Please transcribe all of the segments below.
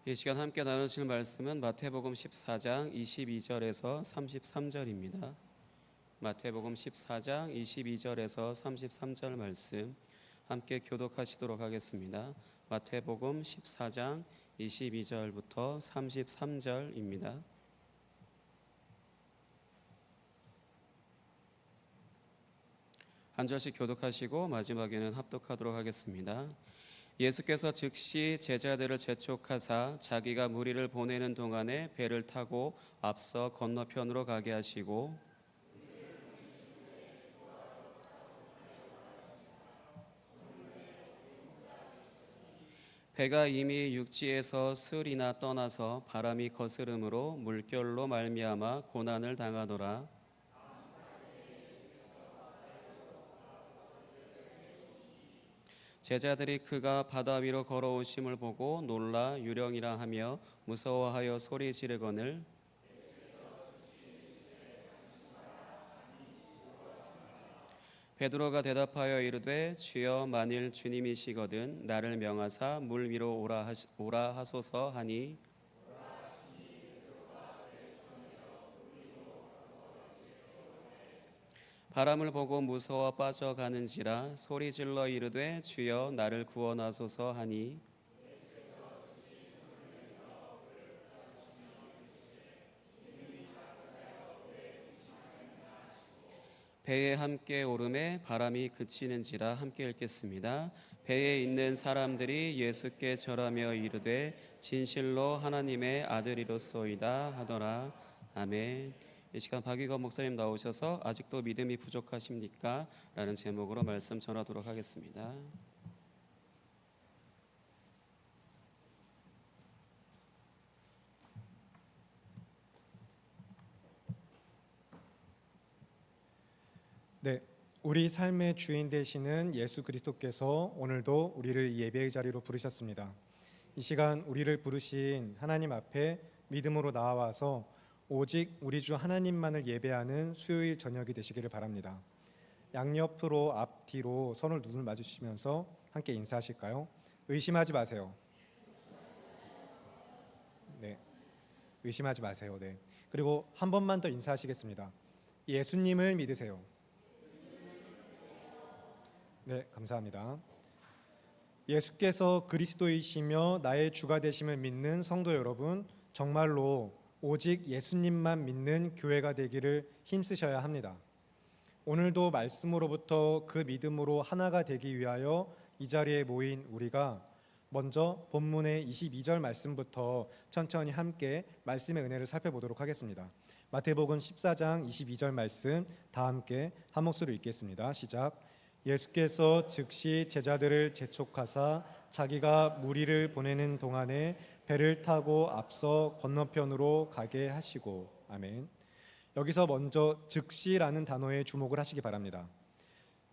이 시간 함께 나누실 말씀은 마태복음 14장 22절에서 33절입니다. 마태복음 14장 22절에서 33절 말씀 함께 교독하시도록 하겠습니다. 마태복음 14장 22절부터 33절입니다. 한 절씩 교독하시고 마지막에는 합독하도록 하겠습니다. 예수께서 즉시 제자들을 재촉하사 자기가 무리를 보내는 동안에 배를 타고 앞서 건너편으로 가게 하시고 배가 이미 육지에서 술이나 떠나서 바람이 거스름으로 물결로 말미암아 고난을 당하더라. 제자들이 그가 바다 위로 걸어오심을 보고 놀라 유령이라 하며 무서워하여 소리 지르거늘 베드로가 대답하여 이르되 주여 만일 주님이시거든 나를 명하사 물 위로 오라 하소서 하니 바람을 보고 무서워 빠져가는지라 소리질러 이르되 주여 나를 구원하소서 하니 배에 함께 오름에 바람이 그치는지라. 함께 읽겠습니다. 배에 있는 사람들이 예수께 절하며 이르되 진실로 하나님의 아들이로소이다 하더라. 아멘. 이 시간 박익원 목사님 나오셔서 아직도 믿음이 부족하십니까? 라는 제목으로 말씀 전하도록 하겠습니다. 네, 우리 삶의 주인 되시는 예수 그리스도께서 오늘도 우리를 이 예배의 자리로 부르셨습니다. 이 시간 우리를 부르신 하나님 앞에 믿음으로 나와서 오직 우리 주 하나님만을 예배하는 수요일 저녁이 되시기를 바랍니다. 양옆으로 앞뒤로 손을 눈을 마주치면서 함께 인사하실까요? 의심하지 마세요. 네, 의심하지 마세요. 네, 그리고 한 번만 더 인사하시겠습니다. 예수님을 믿으세요. 네, 감사합니다. 예수께서 그리스도이시며 나의 주가 되심을 믿는 성도 여러분, 정말로 오직 예수님만 믿는 교회가 되기를 힘쓰셔야 합니다. 오늘도 말씀으로부터 그 믿음으로 하나가 되기 위하여 이 자리에 모인 우리가 먼저 본문의 22절 말씀부터 천천히 함께 말씀의 은혜를 살펴보도록 하겠습니다. 마태복음 14장 22절 말씀 다 함께 한 목소리로 읽겠습니다. 시작. 예수께서 즉시 제자들을 재촉하사 자기가 무리를 보내는 동안에 배를 타고 앞서 건너편으로 가게 하시고. 아멘. 여기서 먼저 즉시라는 단어에 주목을 하시기 바랍니다.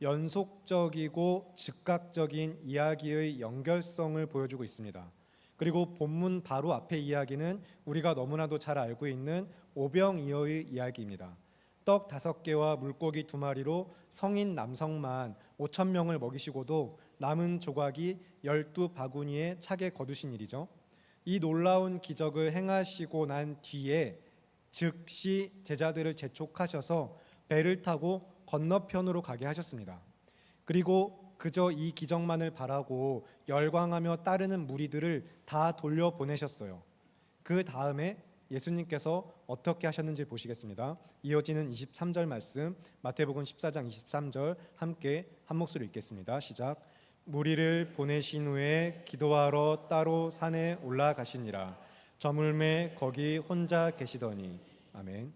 연속적이고 즉각적인 이야기의 연결성을 보여주고 있습니다. 그리고 본문 바로 앞의 이야기는 우리가 너무나도 잘 알고 있는 오병이어의 이야기입니다. 떡 5개와 물고기 2마리로 성인 남성만 5,000명을 먹이시고도 남은 조각이 12바구니에 차게 거두신 일이죠. 이 놀라운 기적을 행하시고 난 뒤에 즉시 제자들을 재촉하셔서 배를 타고 건너편으로 가게 하셨습니다. 그리고 그저 이 기적만을 바라고 열광하며 따르는 무리들을 다 돌려보내셨어요. 그 다음에 예수님께서 어떻게 하셨는지 보시겠습니다. 이어지는 23절 말씀 마태복음 14장 23절 함께 한 목소리로 읽겠습니다. 시작. 무리를 보내신 후에 기도하러 따로 산에 올라가시니라. 저물매 거기 혼자 계시더니. 아멘.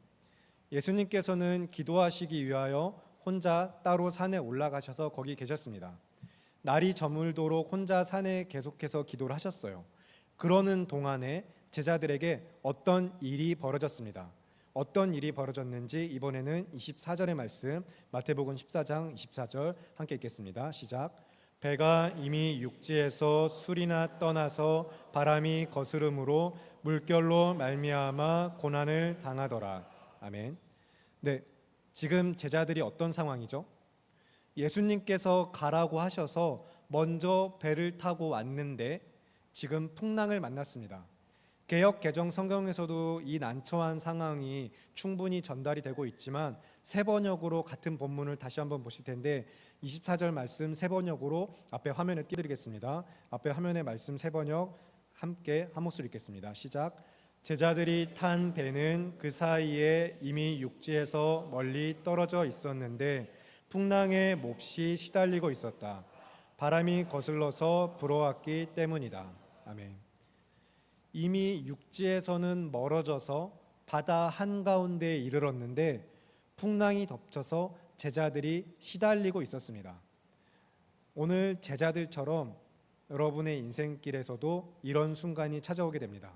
예수님께서는 기도하시기 위하여 혼자 따로 산에 올라가셔서 거기 계셨습니다. 날이 저물도록 혼자 산에 계속해서 기도를 하셨어요. 그러는 동안에 제자들에게 어떤 일이 벌어졌습니다. 어떤 일이 벌어졌는지 이번에는 24절의 말씀 마태복음 14장 24절 함께 읽겠습니다. 시작. 배가 이미 육지에서 술이나 떠나서 바람이 거스름으로 물결로 말미암아 고난을 당하더라. 아멘. 네, 지금 제자들이 어떤 상황이죠? 예수님께서 가라고 하셔서 먼저 배를 타고 왔는데 지금 풍랑을 만났습니다. 개역 개정 성경에서도 이 난처한 상황이 충분히 전달이 되고 있지만 세 번역으로 같은 본문을 다시 한번 보실 텐데 24절 말씀 세 번역으로 앞에 화면에 띄워드리겠습니다. 앞에 화면에 말씀 세 번역 함께 한 목소리 읽겠습니다. 시작. 제자들이 탄 배는 그 사이에 이미 육지에서 멀리 떨어져 있었는데 풍랑에 몹시 시달리고 있었다. 바람이 거슬러서 불어왔기 때문이다. 아멘. 이미 육지에서는 멀어져서 바다 한가운데에 이르렀는데 풍랑이 덮쳐서 제자들이 시달리고 있었습니다. 오늘 제자들처럼 여러분의 인생길에서도 이런 순간이 찾아오게 됩니다.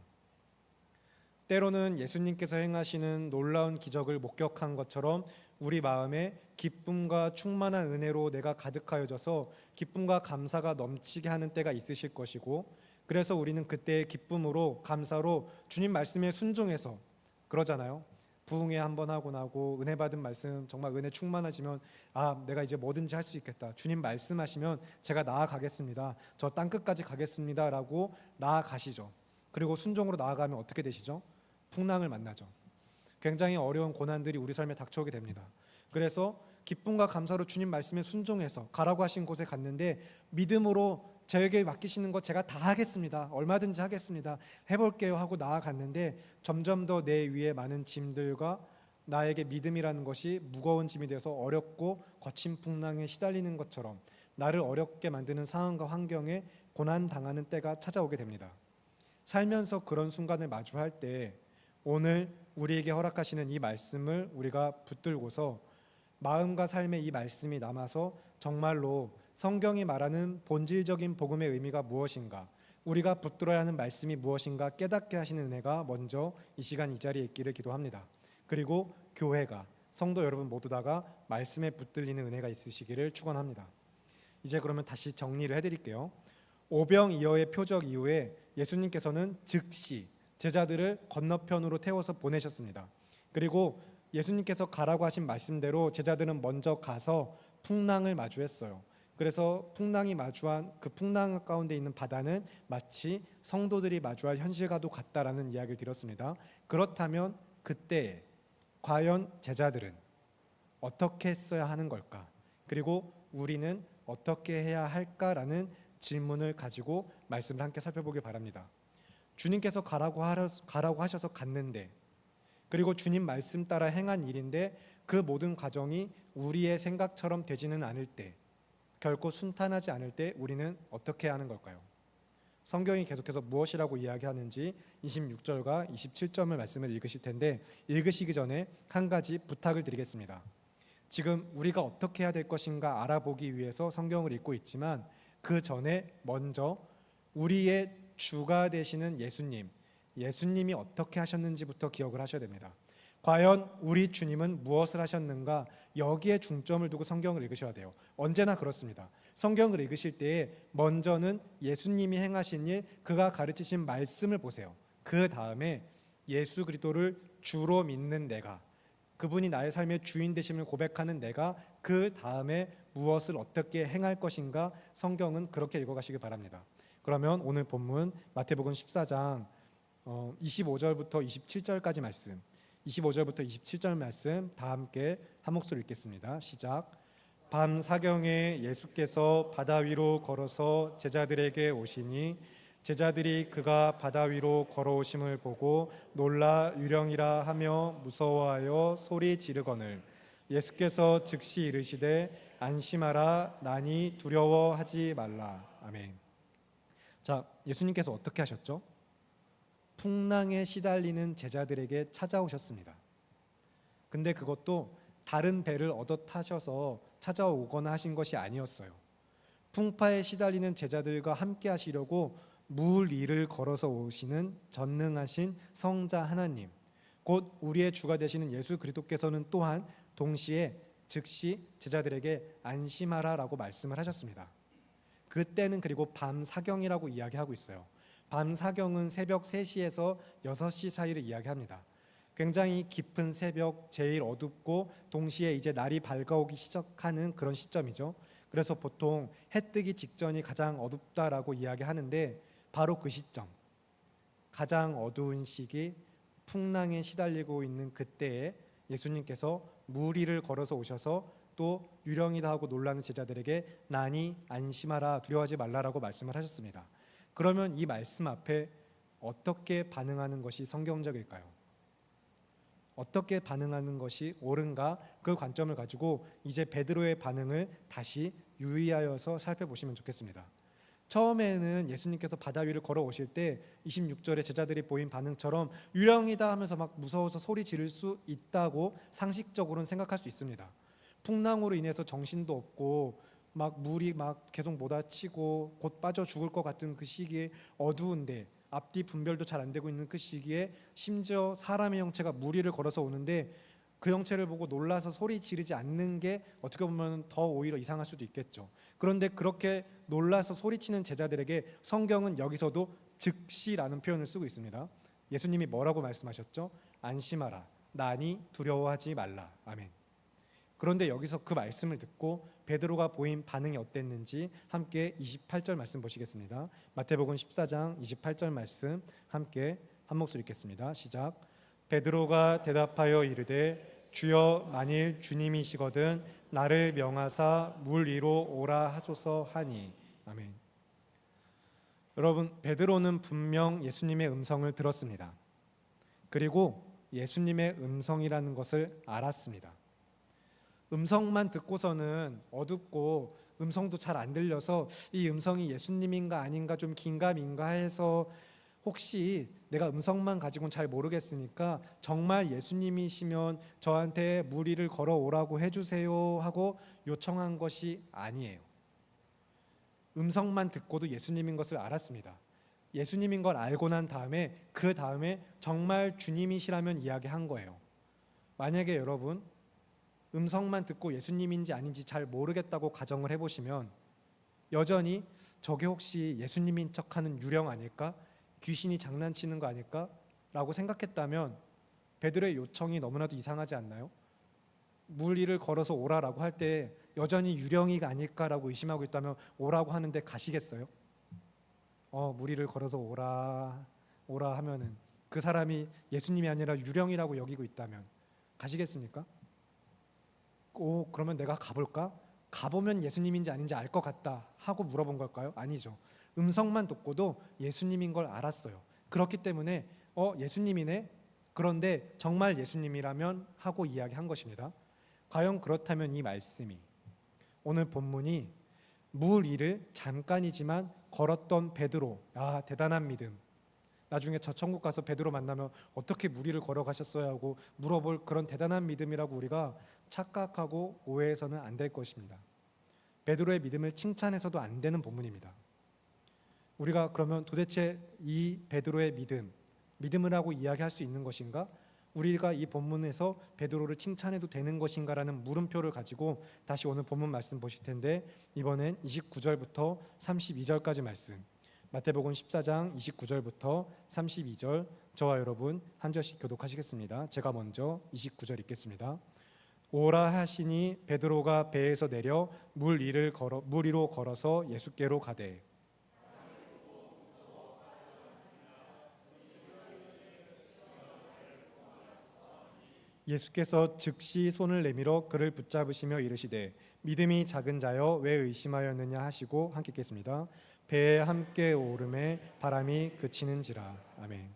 때로는 예수님께서 행하시는 놀라운 기적을 목격한 것처럼 우리 마음에 기쁨과 충만한 은혜로 내가 가득하여져서 기쁨과 감사가 넘치게 하는 때가 있으실 것이고, 그래서 우리는 그때의 기쁨으로 감사로 주님 말씀에 순종해서 그러잖아요. 부흥회 한번 하고 나고 은혜 받은 말씀 정말 은혜 충만하시면 내가 이제 뭐든지 할 수 있겠다. 주님 말씀하시면 제가 나아가겠습니다. 저 땅끝까지 가겠습니다 라고 나아가시죠. 그리고 순종으로 나아가면 어떻게 되시죠? 풍랑을 만나죠. 굉장히 어려운 고난들이 우리 삶에 닥쳐오게 됩니다. 그래서 기쁨과 감사로 주님 말씀에 순종해서 가라고 하신 곳에 갔는데 믿음으로 저에게 맡기시는 것 제가 다 하겠습니다. 얼마든지 하겠습니다. 해볼게요 하고 나아갔는데 점점 더 내 위에 많은 짐들과 나에게 믿음이라는 것이 무거운 짐이 되어서 어렵고 거친 풍랑에 시달리는 것처럼 나를 어렵게 만드는 상황과 환경에 고난당하는 때가 찾아오게 됩니다. 살면서 그런 순간을 마주할 때 오늘 우리에게 허락하시는 이 말씀을 우리가 붙들고서 마음과 삶에 이 말씀이 남아서 정말로 성경이 말하는 본질적인 복음의 의미가 무엇인가, 우리가 붙들어야 하는 말씀이 무엇인가 깨닫게 하시는 은혜가 먼저 이 시간 이 자리에 있기를 기도합니다. 그리고 교회가, 성도 여러분 모두 다가 말씀에 붙들리는 은혜가 있으시기를 축원합니다. 이제 그러면 다시 정리를 해드릴게요. 오병이어의 표적 이후에 예수님께서는 즉시 제자들을 건너편으로 태워서 보내셨습니다. 그리고 예수님께서 가라고 하신 말씀대로 제자들은 먼저 가서 풍랑을 마주했어요. 그래서 풍랑이 마주한 그 풍랑 가운데 있는 바다는 마치 성도들이 마주할 현실과도 같다라는 이야기를 드렸습니다. 그렇다면 그때 과연 제자들은 어떻게 했어야 하는 걸까? 그리고 우리는 어떻게 해야 할까라는 질문을 가지고 말씀을 함께 살펴보길 바랍니다. 주님께서 가라고 하셔서 갔는데, 그리고 주님 말씀 따라 행한 일인데 그 모든 과정이 우리의 생각처럼 되지는 않을 때, 결코 순탄하지 않을 때 우리는 어떻게 해야 하는 걸까요? 성경이 계속해서 무엇이라고 이야기하는지 26절과 27절 말씀을 읽으실 텐데, 읽으시기 전에 한 가지 부탁을 드리겠습니다. 지금 우리가 어떻게 해야 될 것인가 알아보기 위해서 성경을 읽고 있지만 그 전에 먼저 우리의 주가 되시는 예수님이 어떻게 하셨는지부터 기억을 하셔야 됩니다. 과연 우리 주님은 무엇을 하셨는가, 여기에 중점을 두고 성경을 읽으셔야 돼요. 언제나 그렇습니다. 성경을 읽으실 때에 먼저는 예수님이 행하신 일, 그가 가르치신 말씀을 보세요. 그 다음에 예수 그리스도를 주로 믿는 내가, 그분이 나의 삶의 주인 되심을 고백하는 내가 그 다음에 무엇을 어떻게 행할 것인가, 성경은 그렇게 읽어가시기 바랍니다. 그러면 오늘 본문 마태복음 14장 25절부터 27절까지 말씀, 25절부터 27절 말씀 다 함께 한 목소리 읽겠습니다. 시작. 밤 사경에 예수께서 바다 위로 걸어서 제자들에게 오시니 제자들이 그가 바다 위로 걸어오심을 보고 놀라 유령이라 하며 무서워하여 소리 지르거늘 예수께서 즉시 이르시되 안심하라, 나니 두려워하지 말라. 아멘. 자, 예수님께서 어떻게 하셨죠? 풍랑에 시달리는 제자들에게 찾아오셨습니다. 근데 그것도 다른 배를 얻어 타셔서 찾아오거나 하신 것이 아니었어요. 풍파에 시달리는 제자들과 함께 하시려고 물 위를 걸어서 오시는 전능하신 성자 하나님, 곧 우리의 주가 되시는 예수 그리스도께서는 또한 동시에 즉시 제자들에게 안심하라라고 말씀을 하셨습니다. 그때는 그리고 밤 사경이라고 이야기하고 있어요. 밤 사경은 새벽 3시에서 6시 사이를 이야기합니다. 굉장히 깊은 새벽, 제일 어둡고 동시에 이제 날이 밝아오기 시작하는 그런 시점이죠. 그래서 보통 해 뜨기 직전이 가장 어둡다라고 이야기하는데 바로 그 시점, 가장 어두운 시기, 풍랑에 시달리고 있는 그때에 예수님께서 물 위를 걸어서 오셔서 또 유령이다 하고 놀라는 제자들에게 나니 안심하라 두려워하지 말라라고 말씀을 하셨습니다. 그러면 이 말씀 앞에 어떻게 반응하는 것이 성경적일까요? 어떻게 반응하는 것이 옳은가? 그 관점을 가지고 이제 베드로의 반응을 다시 유의하여서 살펴보시면 좋겠습니다. 처음에는 예수님께서 바다 위를 걸어오실 때 26절에 제자들이 보인 반응처럼 유령이다 하면서 막 무서워서 소리 지를 수 있다고 상식적으로는 생각할 수 있습니다. 풍랑으로 인해서 정신도 없고 막 물이 막 계속 몰아치고 곧 빠져 죽을 것 같은 그 시기에, 어두운데 앞뒤 분별도 잘 안 되고 있는 그 시기에 심지어 사람의 형체가 물 위를 걸어서 오는데 그 형체를 보고 놀라서 소리 지르지 않는 게 어떻게 보면 더 오히려 이상할 수도 있겠죠. 그런데 그렇게 놀라서 소리치는 제자들에게 성경은 여기서도 즉시라는 표현을 쓰고 있습니다. 예수님이 뭐라고 말씀하셨죠? 안심하라, 나니 두려워하지 말라. 아멘. 그런데 여기서 그 말씀을 듣고 베드로가 보인 반응이 어땠는지 함께 28절 말씀 보시겠습니다. 마태복음 14장 28절 말씀 함께 한 목소리 읽겠습니다. 시작. 베드로가 대답하여 이르되 주여 만일 주님이시거든 나를 명하사 물 위로 오라 하소서 하니. 아멘. 여러분, 베드로는 분명 예수님의 음성을 들었습니다. 그리고 예수님의 음성이라는 것을 알았습니다. 음성만 듣고서는 어둡고 음성도 잘 안 들려서 이 음성이 예수님인가 아닌가 좀 긴가민가해서 혹시 내가 음성만 가지고는 잘 모르겠으니까 정말 예수님이시면 저한테 물 위를 걸어오라고 해주세요 하고 요청한 것이 아니에요. 음성만 듣고도 예수님인 것을 알았습니다. 예수님인 걸 알고 난 다음에 그 다음에 정말 주님이시라면 이야기한 거예요. 만약에 여러분 음성만 듣고 예수님인지 아닌지 잘 모르겠다고 가정을 해보시면 여전히 저게 혹시 예수님인 척하는 유령 아닐까? 귀신이 장난치는 거 아닐까? 라고 생각했다면 베드로의 요청이 너무나도 이상하지 않나요? 물 위를 걸어서 오라라고 할 때 여전히 유령이가 아닐까라고 의심하고 있다면 오라고 하는데 가시겠어요? 물 위를 걸어서 오라 하면은 그 사람이 예수님이 아니라 유령이라고 여기고 있다면 가시겠습니까? 그러면 내가 가볼까? 가보면 예수님인지 아닌지 알 것 같다 하고 물어본 걸까요? 아니죠. 음성만 듣고도 예수님인 걸 알았어요. 그렇기 때문에 예수님이네? 그런데 정말 예수님이라면 하고 이야기한 것입니다. 과연 그렇다면 이 말씀이, 오늘 본문이 물 위를 잠깐이지만 걸었던 베드로, 대단한 믿음, 나중에 저 천국 가서 베드로 만나면 어떻게 물 위를 걸어가셨어요 하고 물어볼 그런 대단한 믿음이라고 우리가 착각하고 오해해서는 안 될 것입니다. 베드로의 믿음을 칭찬해서도 안 되는 본문입니다. 우리가 그러면 도대체 이 베드로의 믿음을 하고 이야기할 수 있는 것인가? 우리가 이 본문에서 베드로를 칭찬해도 되는 것인가라는 물음표를 가지고 다시 오늘 본문 말씀 보실 텐데, 이번엔 29절부터 32절까지 말씀, 마태복음 14장 29절부터 32절, 저와 여러분 한 절씩 교독하시겠습니다. 제가 먼저 29절 읽겠습니다. 오라 하시니 베드로가 배에서 내려 물 위로 걸어서 예수께로 가되 예수께서 즉시 손을 내밀어 그를 붙잡으시며 이르시되 믿음이 작은 자여 왜 의심하였느냐 하시고 함께 읽겠습니다. 배에 함께 오름에 바람이 그치는지라. 아멘.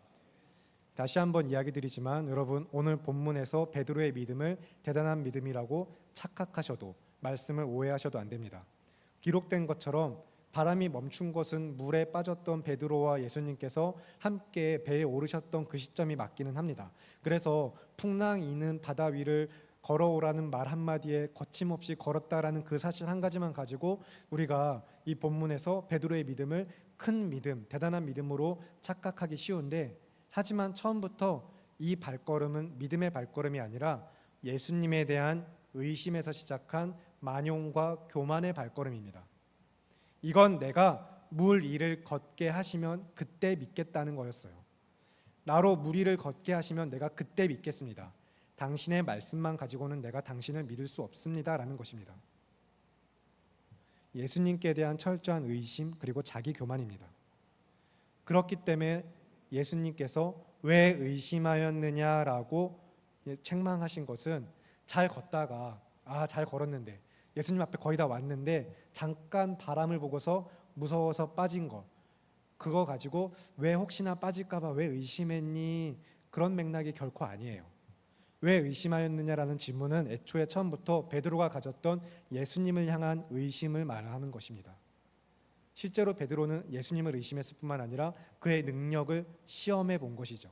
다시 한번 이야기 드리지만 여러분, 오늘 본문에서 베드로의 믿음을 대단한 믿음이라고 착각하셔도, 말씀을 오해하셔도 안 됩니다. 기록된 것처럼 바람이 멈춘 것은 물에 빠졌던 베드로와 예수님께서 함께 배에 오르셨던 그 시점이 맞기는 합니다. 그래서 풍랑이 있는 바다 위를 걸어오라는 말 한마디에 거침없이 걸었다라는 그 사실 한 가지만 가지고 우리가 이 본문에서 베드로의 믿음을 큰 믿음, 대단한 믿음으로 착각하기 쉬운데, 하지만 처음부터 이 발걸음은 믿음의 발걸음이 아니라 예수님에 대한 의심에서 시작한 만용과 교만의 발걸음입니다. 이건 내가 물 위를 걷게 하시면 그때 믿겠다는 거였어요. 나로 물 위를 걷게 하시면 내가 그때 믿겠습니다. 당신의 말씀만 가지고는 내가 당신을 믿을 수 없습니다라는 것입니다. 예수님께 대한 철저한 의심 그리고 자기 교만입니다. 그렇기 때문에 예수님께서 왜 의심하였느냐라고 책망하신 것은 잘 걷다가 잘 걸었는데 예수님 앞에 거의 다 왔는데 잠깐 바람을 보고서 무서워서 빠진 것, 그거 가지고 왜 혹시나 빠질까 봐 왜 의심했니, 그런 맥락이 결코 아니에요. 왜 의심하였느냐라는 질문은 애초에 처음부터 베드로가 가졌던 예수님을 향한 의심을 말하는 것입니다. 실제로 베드로는 예수님을 의심했을 뿐만 아니라 그의 능력을 시험해 본 것이죠.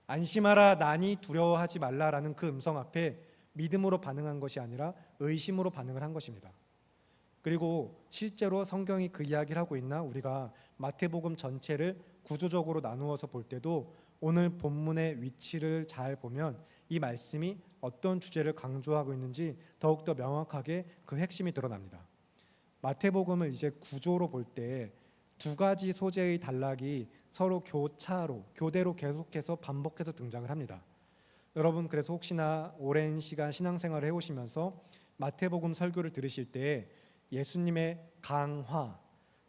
안심하라, 나니 두려워하지 말라라는 그 음성 앞에 믿음으로 반응한 것이 아니라 의심으로 반응을 한 것입니다. 그리고 실제로 성경이 그 이야기를 하고 있나, 우리가 마태복음 전체를 구조적으로 나누어서 볼 때도 오늘 본문의 위치를 잘 보면 이 말씀이 어떤 주제를 강조하고 있는지 더욱더 명확하게 그 핵심이 드러납니다. 마태복음을 이제 구조로 볼 때 두 가지 소재의 단락이 서로 교대로 계속해서 반복해서 등장을 합니다. 여러분, 그래서 혹시나 오랜 시간 신앙생활을 해오시면서 마태복음 설교를 들으실 때 예수님의 강화,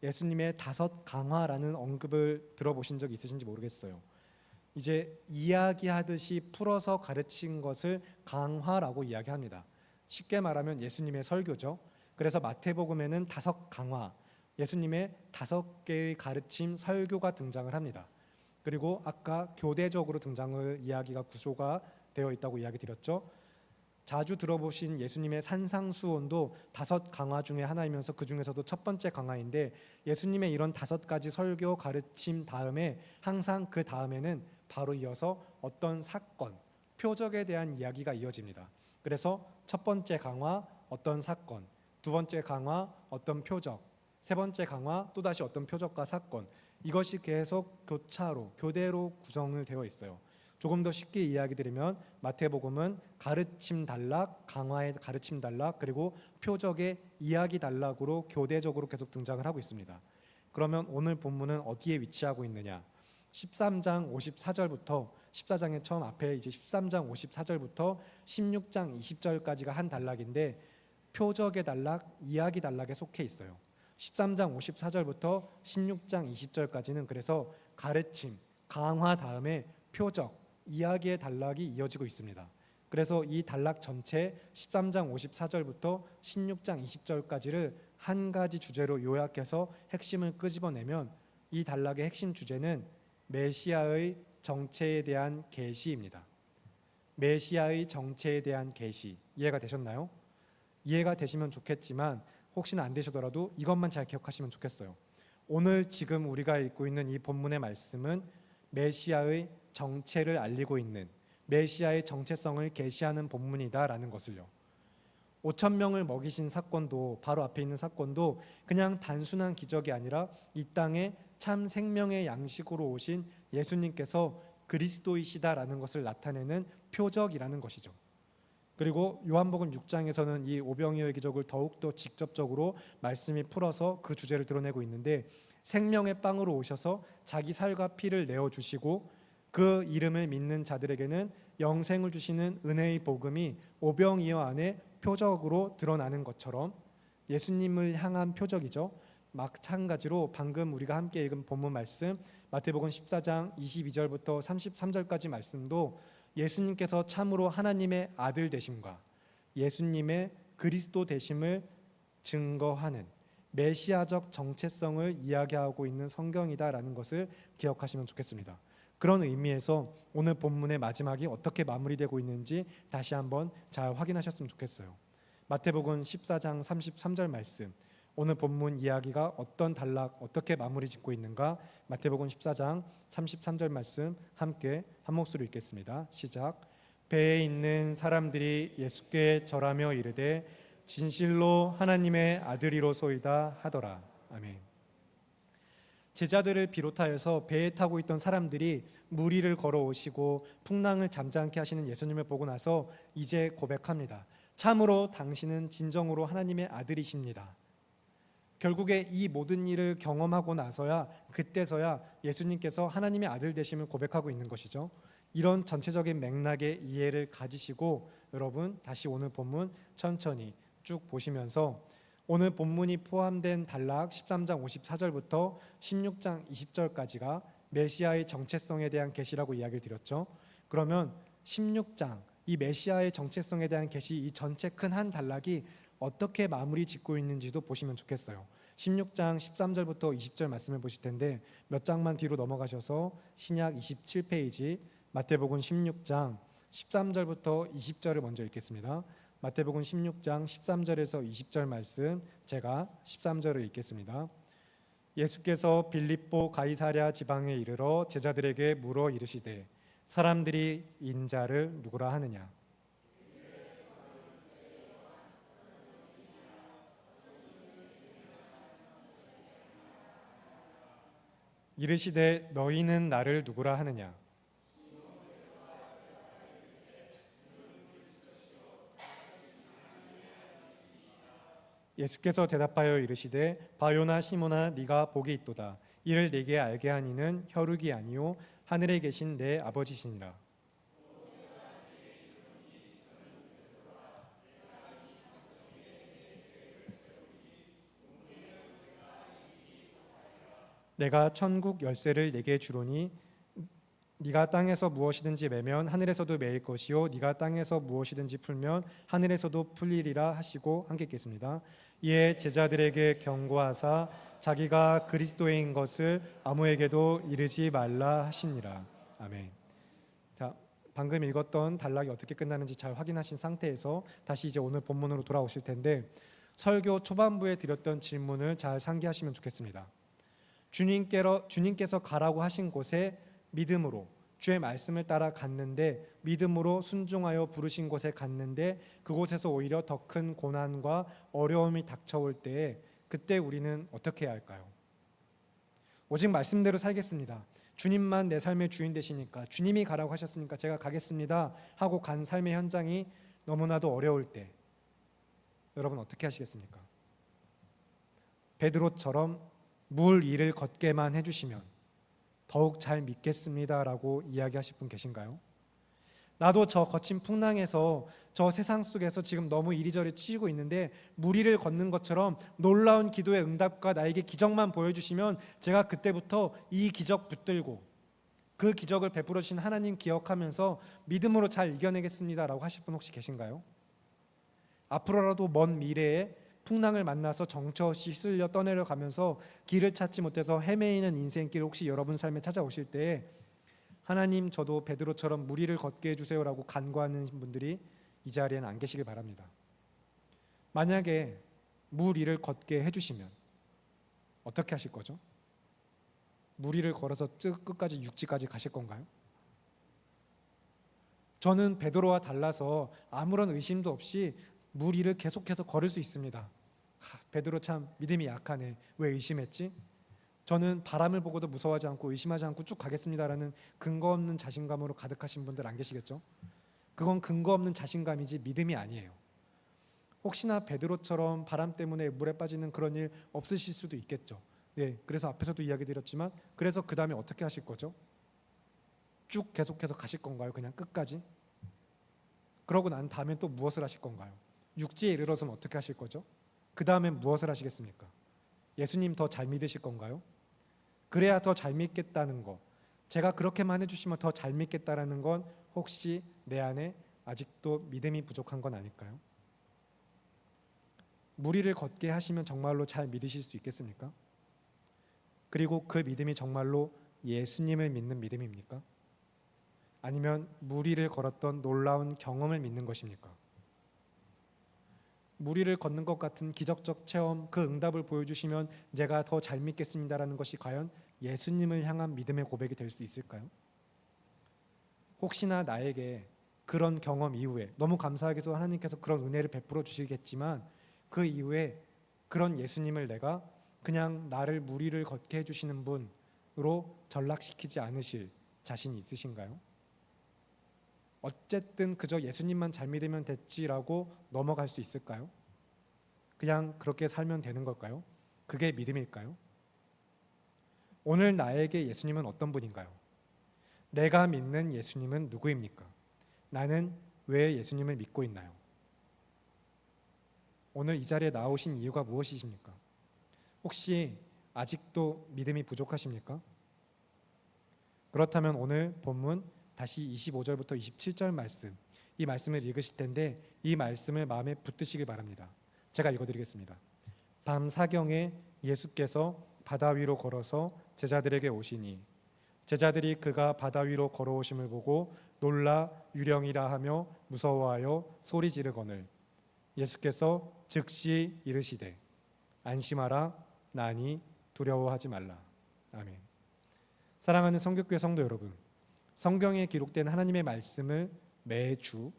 예수님의 5 강화라는 언급을 들어보신 적 있으신지 모르겠어요. 이제 이야기하듯이 풀어서 가르친 것을 강화라고 이야기합니다. 쉽게 말하면 예수님의 설교죠. 그래서 마태복음에는 5 강화, 예수님의 5개의 가르침, 설교가 등장을 합니다. 그리고 아까 교대적으로 등장을 이야기가 구조가 되어 있다고 이야기 드렸죠. 자주 들어보신 예수님의 산상수훈도 5 강화 중에 하나이면서 그 중에서도 첫 번째 강화인데, 예수님의 이런 5가지 설교 가르침 다음에 항상 그 다음에는 바로 이어서 어떤 사건, 표적에 대한 이야기가 이어집니다. 그래서 첫 번째 강화 어떤 사건, 두 번째 강화 어떤 표적, 세 번째 강화 또다시 어떤 표적과 사건, 이것이 계속 교대로 구성을 되어 있어요. 조금 더 쉽게 이야기 드리면 마태복음은 가르침 단락, 강화의 가르침 단락, 그리고 표적의 이야기 단락으로 교대적으로 계속 등장을 하고 있습니다. 그러면 오늘 본문은 어디에 위치하고 있느냐? 13장 54절부터 14장의 처음 앞에 이제 13장 54절부터 16장 20절까지가 한 단락인데 표적의 단락, 이야기 단락에 속해 있어요. 13장 54절부터 16장 20절까지는 그래서 가르침, 강화 다음에 표적, 이야기의 단락이 이어지고 있습니다. 그래서 이 단락 전체 13장 54절부터 16장 20절까지를 한 가지 주제로 요약해서 핵심을 끄집어내면 이 단락의 핵심 주제는 메시아의 정체에 대한 계시입니다. 메시아의 정체에 대한 계시, 이해가 되셨나요? 이해가 되시면 좋겠지만 혹시나 안 되시더라도 이것만 잘 기억하시면 좋겠어요. 오늘 지금 우리가 읽고 있는 이 본문의 말씀은 메시아의 정체를 알리고 있는, 메시아의 정체성을 계시하는 본문이다라는 것을요. 5,000명을 먹이신 사건도, 바로 앞에 있는 사건도 그냥 단순한 기적이 아니라 이 땅에 참 생명의 양식으로 오신 예수님께서 그리스도이시다라는 것을 나타내는 표적이라는 것이죠. 그리고 요한복음 6장에서는 이 오병이어의 기적을 더욱더 직접적으로 말씀이 풀어서 그 주제를 드러내고 있는데, 생명의 빵으로 오셔서 자기 살과 피를 내어주시고 그 이름을 믿는 자들에게는 영생을 주시는 은혜의 복음이 오병이어 안에 표적으로 드러나는 것처럼 예수님을 향한 표적이죠. 마찬가지로 방금 우리가 함께 읽은 본문 말씀 마태복음 14장 22절부터 33절까지 말씀도 예수님께서 참으로 하나님의 아들 되심과 예수님의 그리스도 되심을 증거하는 메시아적 정체성을 이야기하고 있는 성경이다라는 것을 기억하시면 좋겠습니다. 그런 의미에서 오늘 본문의 마지막이 어떻게 마무리되고 있는지 다시 한번 잘 확인하셨으면 좋겠어요. 마태복음 14장 33절 말씀, 오늘 본문 이야기가 어떤 단락, 어떻게 마무리 짓고 있는가, 마태복음 14장 33절 말씀 함께 한 목소리로 읽겠습니다. 시작. 배에 있는 사람들이 예수께 절하며 이르되 진실로 하나님의 아들이로소이다 하더라. 아멘. 제자들을 비롯하여서 배에 타고 있던 사람들이 물 위를 걸어오시고 풍랑을 잠잠케 하시는 예수님을 보고 나서 이제 고백합니다. 참으로 당신은 진정으로 하나님의 아들이십니다. 결국에 이 모든 일을 경험하고 나서야, 그때서야 예수님께서 하나님의 아들 되심을 고백하고 있는 것이죠. 이런 전체적인 맥락의 이해를 가지시고 여러분 다시 오늘 본문 천천히 쭉 보시면서 오늘 본문이 포함된 단락 13장 54절부터 16장 20절까지가 메시아의 정체성에 대한 계시라고 이야기를 드렸죠. 그러면 16장 이 메시아의 정체성에 대한 계시 이 전체 큰 한 단락이 어떻게 마무리 짓고 있는지도 보시면 좋겠어요. 16장 13절부터 20절 말씀을 보실 텐데 몇 장만 뒤로 넘어가셔서 신약 27페이지 마태복음 16장 13절부터 20절을 먼저 읽겠습니다. 마태복음 16장 13절에서 20절 말씀, 제가 13절을 읽겠습니다. 예수께서 빌립보 가이사랴 지방에 이르러 제자들에게 물어 이르시되 사람들이 인자를 누구라 하느냐. 이르시되 너희는 나를 누구라 하느냐. 예수께서 대답하여 이르시되 바요나 시모나 네가 복이 있도다. 이를 네게 알게 하니는 혈육이 아니요 하늘에 계신 내 아버지시니라. 내가 천국 열쇠를 네게 주노니 네가 땅에서 무엇이든지 매면 하늘에서도 매일 것이요 네가 땅에서 무엇이든지 풀면 하늘에서도 풀리리라 하시고 함께 읽겠습니다. 이에 제자들에게 경고하사 자기가 그리스도인 것을 아무에게도 이르지 말라 하시니라. 아멘. 자, 방금 읽었던 단락이 어떻게 끝나는지 잘 확인하신 상태에서 다시 이제 오늘 본문으로 돌아오실 텐데 설교 초반부에 드렸던 질문을 잘 상기하시면 좋겠습니다. 주님께서 가라고 하신 곳에 믿음으로 주의 말씀을 따라 갔는데 믿음으로 순종하여 부르신 곳에 갔는데 그곳에서 오히려 더 큰 고난과 어려움이 닥쳐올 때에 그때 우리는 어떻게 해야 할까요? 오직 말씀대로 살겠습니다. 주님만 내 삶의 주인 되시니까 주님이 가라고 하셨으니까 제가 가겠습니다 하고 간 삶의 현장이 너무나도 어려울 때 여러분 어떻게 하시겠습니까? 베드로처럼 물 위를 걷게만 해주시면 더욱 잘 믿겠습니다라고 이야기하실 분 계신가요? 나도 저 거친 풍랑에서 저 세상 속에서 지금 너무 이리저리 치이고 있는데 물 위를 걷는 것처럼 놀라운 기도의 응답과 나에게 기적만 보여주시면 제가 그때부터 이 기적 붙들고 그 기적을 베풀어 주신 하나님 기억하면서 믿음으로 잘 이겨내겠습니다라고 하실 분 혹시 계신가요? 앞으로라도 먼 미래에 풍랑을 만나서 정처 없이 휩쓸려 떠내려 가면서 길을 찾지 못해서 헤매이는 인생길 혹시 여러분 삶에 찾아오실 때 하나님 저도 베드로처럼 물 위를 걷게 해주세요라고 간구하는 분들이 이 자리에는 안 계시길 바랍니다. 만약에 물 위를 걷게 해주시면 어떻게 하실 거죠? 물 위를 걸어서 끝까지 육지까지 가실 건가요? 저는 베드로와 달라서 아무런 의심도 없이 물 위를 계속해서 걸을 수 있습니다. 베드로 참 믿음이 약하네. 왜 의심했지? 저는 바람을 보고도 무서워하지 않고 의심하지 않고 쭉 가겠습니다라는 근거 없는 자신감으로 가득하신 분들 안 계시겠죠? 그건 근거 없는 자신감이지 믿음이 아니에요. 혹시나 베드로처럼 바람 때문에 물에 빠지는 그런 일 없으실 수도 있겠죠. 네, 그래서 앞에서도 이야기 드렸지만 그래서 그 다음에 어떻게 하실 거죠? 쭉 계속해서 가실 건가요? 그냥 끝까지? 그러고 난 다음에 또 무엇을 하실 건가요? 육지에 이르러서는 어떻게 하실 거죠? 그 다음엔 무엇을 하시겠습니까? 예수님 더 잘 믿으실 건가요? 그래야 더 잘 믿겠다는 거, 제가 그렇게만 해주시면 더 잘 믿겠다라는 건 혹시 내 안에 아직도 믿음이 부족한 건 아닐까요? 물 위를 걷게 하시면 정말로 잘 믿으실 수 있겠습니까? 그리고 그 믿음이 정말로 예수님을 믿는 믿음입니까? 아니면 물 위를 걸었던 놀라운 경험을 믿는 것입니까? 물 위를 걷는 것 같은 기적적 체험, 그 응답을 보여주시면 제가 더 잘 믿겠습니다라는 것이 과연 예수님을 향한 믿음의 고백이 될 수 있을까요? 혹시나 나에게 그런 경험 이후에 너무 감사하게도 하나님께서 그런 은혜를 베풀어 주시겠지만 그 이후에 그런 예수님을 내가 그냥 나를 물 위를 걷게 해주시는 분으로 전락시키지 않으실 자신이 있으신가요? 어쨌든 그저 예수님만 잘 믿으면 됐지라고 넘어갈 수 있을까요? 그냥 그렇게 살면 되는 걸까요? 그게 믿음일까요? 오늘 나에게 예수님은 어떤 분인가요? 내가 믿는 예수님은 누구입니까? 나는 왜 예수님을 믿고 있나요? 오늘 이 자리에 나오신 이유가 무엇이십니까? 혹시 아직도 믿음이 부족하십니까? 그렇다면 오늘 본문 다시 25절부터 27절 말씀, 이 말씀을 읽으실 텐데 이 말씀을 마음에 붙드시길 바랍니다. 제가 읽어드리겠습니다. 밤 사경에 예수께서 바다 위로 걸어서 제자들에게 오시니 제자들이 그가 바다 위로 걸어오심을 보고 놀라 유령이라 하며 무서워하여 소리 지르거늘 예수께서 즉시 이르시되 안심하라 나니 두려워하지 말라. 아멘. 사랑하는 성교교회 성도 여러분, 성경에 기록된 하나님의 말씀을 매주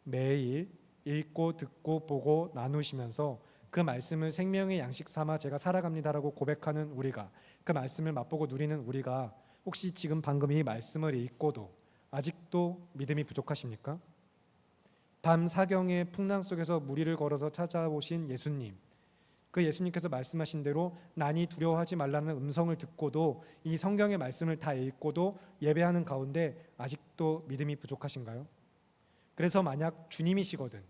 매일 읽고 듣고 보고 나누시면서 그 말씀을 생명의 양식 삼아 제가 살아갑니다라고 고백하는 우리가, 그 말씀을 맛보고 누리는 우리가 혹시 지금 방금 이 말씀을 읽고도 아직도 믿음이 부족하십니까? 밤 사경의 풍랑 속에서 무리를 걸어서 찾아오신 예수님, 그 예수님께서 말씀하신 대로 난이 두려워하지 말라는 음성을 듣고도 이 성경의 말씀을 다 읽고도 예배하는 가운데 아직도 믿음이 부족하신가요? 그래서 만약 주님이시거든,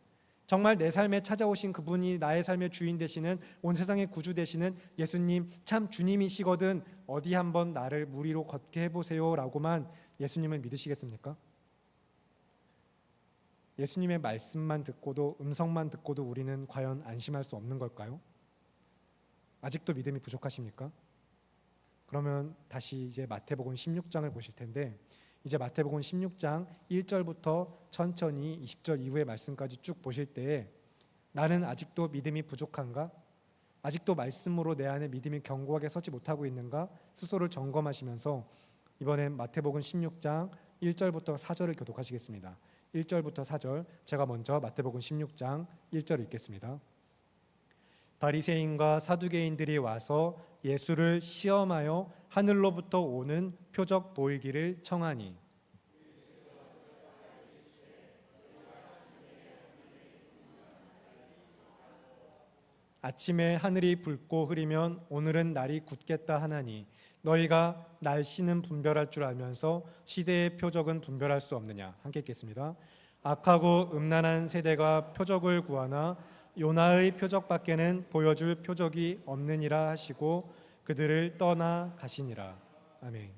정말 내 삶에 찾아오신 그분이 나의 삶의 주인 되시는, 온 세상의 구주 되시는 예수님 참 주님이시거든 어디 한번 나를 무리로 걷게 해보세요 라고만 예수님을 믿으시겠습니까? 예수님의 말씀만 듣고도, 음성만 듣고도 우리는 과연 안심할 수 없는 걸까요? 아직도 믿음이 부족하십니까? 그러면 다시 이제 마태복음 16장을 보실 텐데, 이제 마태복음 16장 1절부터 천천히 20절 이후의 말씀까지 쭉 보실 때에 나는 아직도 믿음이 부족한가? 아직도 말씀으로 내 안에 믿음이 견고하게 서지 못하고 있는가? 스스로를 점검하시면서 이번엔 마태복음 16장 1절부터 4절을 교독하시겠습니다. 1절부터 4절, 제가 먼저 마태복음 16장 1절 읽겠습니다. 바리새인과 사두개인들이 와서 예수를 시험하여 하늘로부터 오는 표적 보이기를 청하니 아침에 하늘이 붉고 흐리면 오늘은 날이 굳겠다 하나니 너희가 날씨는 분별할 줄 알면서 시대의 표적은 분별할 수 없느냐. 함께 읽겠습니다. 악하고 음란한 세대가 표적을 구하나 요나의 표적밖에는 보여줄 표적이 없느니라 하시고 그들을 떠나 가시니라. 아멘.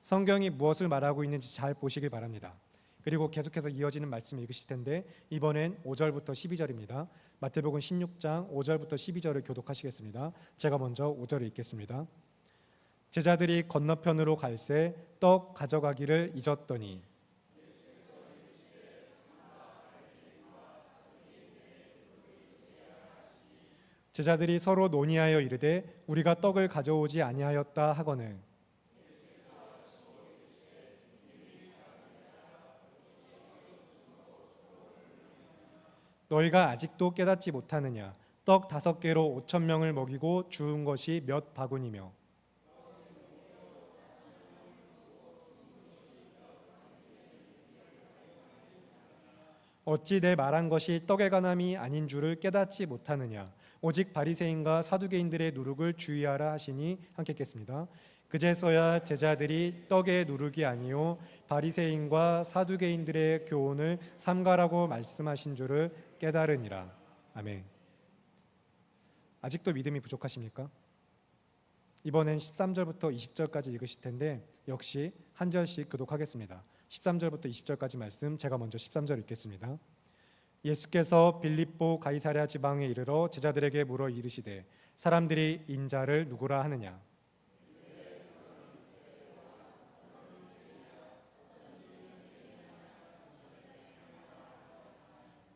성경이 무엇을 말하고 있는지 잘 보시길 바랍니다. 그리고 계속해서 이어지는 말씀 읽으실 텐데 이번엔 5절부터 12절입니다. 마태복음 16장 5절부터 12절을 교독하시겠습니다. 제가 먼저 5절을 읽겠습니다. 제자들이 건너편으로 갈새 떡 가져가기를 잊었더니 제자들이 서로 논의하여 이르되 우리가 떡을 가져오지 아니하였다 하거늘 너희가 아직도 깨닫지 못하느냐. 떡 5개로 5,000명을 먹이고 주운 것이 몇 바구니며 어찌 내 말한 것이 떡에 관함이 아닌 줄을 깨닫지 못하느냐. 오직 바리새인과 사두개인들의 누룩을 주의하라 하시니. 함께 읽겠습니다. 그제서야 제자들이 떡의 누룩이 아니요 바리새인과 사두개인들의 교훈을 삼가라고 말씀하신 줄을 깨달으니라. 아멘. 아직도 믿음이 부족하십니까? 이번엔 13절부터 20절까지 읽으실 텐데 역시 한 절씩 교독하겠습니다. 13절부터 20절까지 말씀, 제가 먼저 13절 읽겠습니다. 예수께서 빌립보 가이사랴 지방에 이르러 제자들에게 물어 이르시되 사람들이 인자를 누구라 하느냐.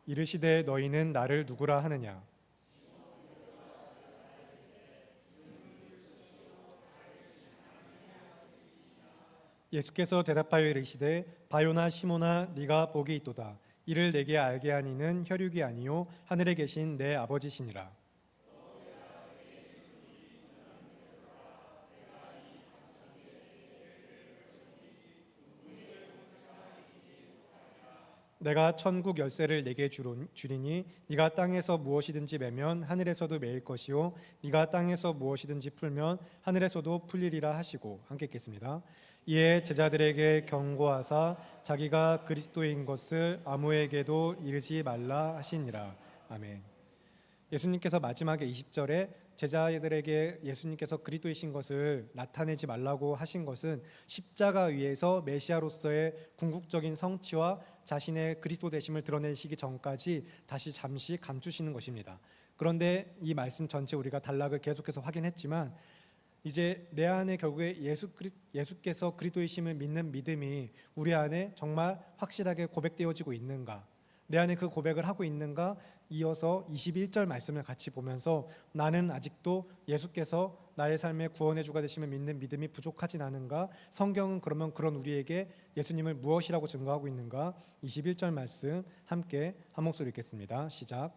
이르시되 너희는 나를 누구라 하느냐. 예수께서 대답하여 이르시되 바요나 시모나 네가 복이 있도다. 이를 내게 알게 하니는 혈육이 아니요 하늘에 계신 내 아버지시니라. 내가 천국 열쇠를 내게 주리니 네가 땅에서 무엇이든지 매면 하늘에서도 매일 것이요 네가 땅에서 무엇이든지 풀면 하늘에서도 풀리리라 하시고. 함께 읽겠습니다. 이에 제자들에게 경고하사 자기가 그리스도인 것을 아무에게도 이르지 말라 하시니라. 아멘. 예수님께서 마지막에 20절에 제자들에게 예수님께서 그리스도이신 것을 나타내지 말라고 하신 것은 십자가 위에서 메시아로서의 궁극적인 성취와 자신의 그리스도 되심을 드러내시기 전까지 다시 잠시 감추시는 것입니다. 그런데 이 말씀 전체 우리가 단락을 계속해서 확인했지만 이제 내 안에 결국에 예수께서 그리스도이심을 믿는 믿음이 우리 안에 정말 확실하게 고백되어지고 있는가, 내 안에 그 고백을 하고 있는가. 이어서 21절 말씀을 같이 보면서 나는 아직도 예수께서 나의 삶의 구원의 주가 되심을 믿는 믿음이 부족하진 않은가, 성경은 그러면 그런 우리에게 예수님을 무엇이라고 증거하고 있는가. 21절 말씀 함께 한 목소리 읽겠습니다. 시작.